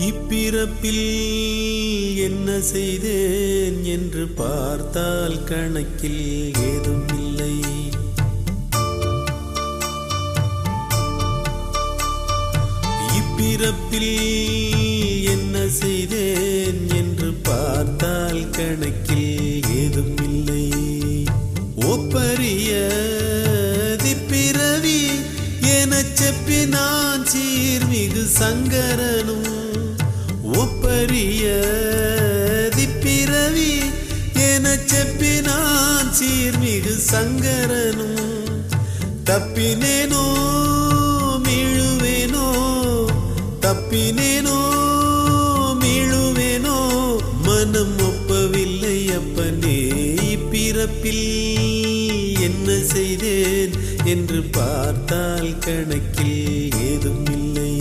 இப்பிறப்பில் என்ன செய்தேன் என்று பார்த்தால் கணக்கில் ஏதும் இல்லை. இப்பிறப்பில் என்ன செய்தேன் என்று பார்த்தால் கணக்கில் ஏதும் இல்லை. ஒப்பரிய திப்பிறவி எனச் செப்பினான் சீர்மிகு சங்கரனும். ஒப்பரிய திப்பிறவி எனச் செப்பினான் சீர்மிகு சங்கரனும். தப்பினேனோ மீழுவேனோ, தப்பினேனோ மீழுவேனோ, மனம் ஒப்பவில்லை அப்பனே. இப்பிறப்பில் என்ன செய்தேன் என்று பார்த்தால் கணக்கில் ஏதும் இல்லை.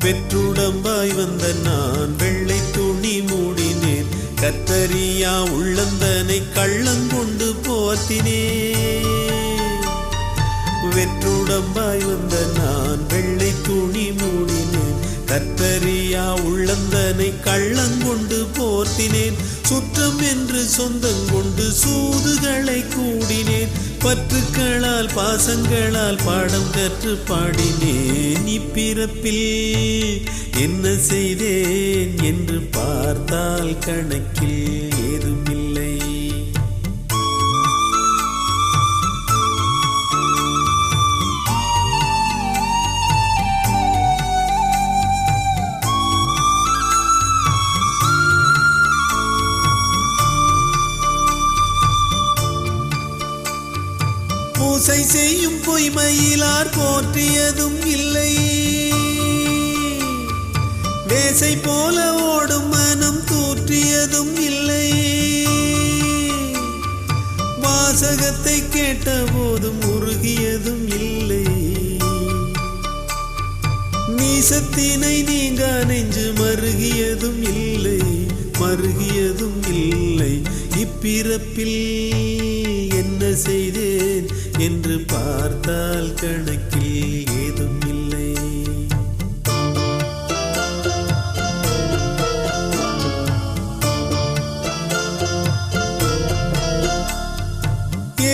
பெற்றுடம்பாய் வந்த நான் வெள்ளை துணி மூடினேன். கத்தரியா உள்ளந்தனை கள்ளங்கொண்டு போத்தினேன். வெற்றுடம்பாய் வந்த நான் வெள்ளை துணி மூடினேன். கத்தரியா உள்ளந்தனை கள்ளங்கொண்டு போர்த்தினேன். சுற்றம் என்று சொந்தங்கொண்டு சூதுகளை கூடினேன். பற்றுக்களால் பாசங்களால் பாடம் கற்று பாடினேன். இப்பிறப்பில் என்ன செய்தேன் என்று பார்த்தால் கணக்கில் ஏதும் இல்லை. பூசை செய்யும் பொய்மையிலார் போற்றியதும் இல்லை. வேசை போல ஓடும் மனம் தூற்றியதும் இல்லை. வாசகத்தை கேட்ட போதும் உருகியதும் இல்லை. நீசத்தினை நீங்க நெஞ்சு மருகியதும் இல்லை, மருகியதும் இல்லை. இப்பிறப்பில் என்ன செய்தேன் என்று பார்த்தால் கணக்கில் ஏதும் இல்லை.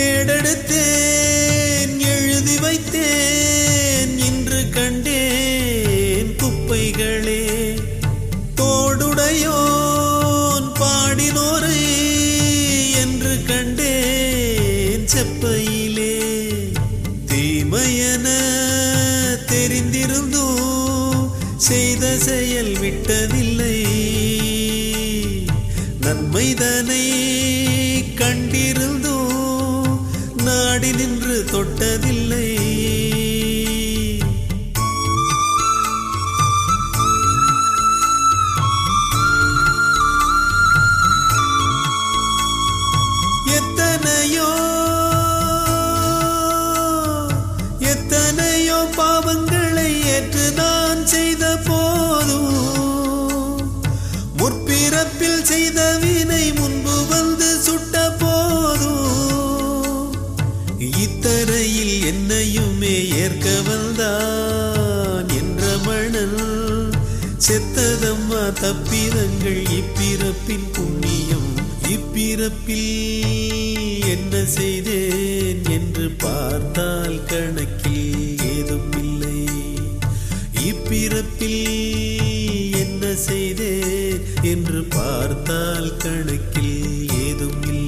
ஏடெடுத்தேன் எழுதி வைத்தேன், இன்று கண்டேன் குப்பைகளே. தோடுடையோன் பாடினோரை என்று கண்டேன் செப்பையிலே. தீமையென தெரிந்திருந்தோ செய்த செயல் விட்டதில்லை. நன்மைதனை கண்டிருந்தோ நாடி நின்று தொட்டதில்லை. எத்தனையோ எத்தனையோ பாவங்களை ஏற்று நான் செய்த போதும், முற்பிறப்பில் செய்த வினை முன்பு வந்து சுட்ட போதும். இத்தரையில் என்னையுமே ஏற்க வந்தான் என்ற மணல் செத்ததம்மா தப்பிதங்கள் இப்பிறப்பின் புண்ணியம். இப்பிறப்பில் என்ன செய்தேன் என்று பார்த்தால் கணக்கில் ஏதும் இல்லை. இப்பிறப்பில் என்ன செய்தேன் என்று பார்த்தால் கணக்கில் ஏதும் இல்லை.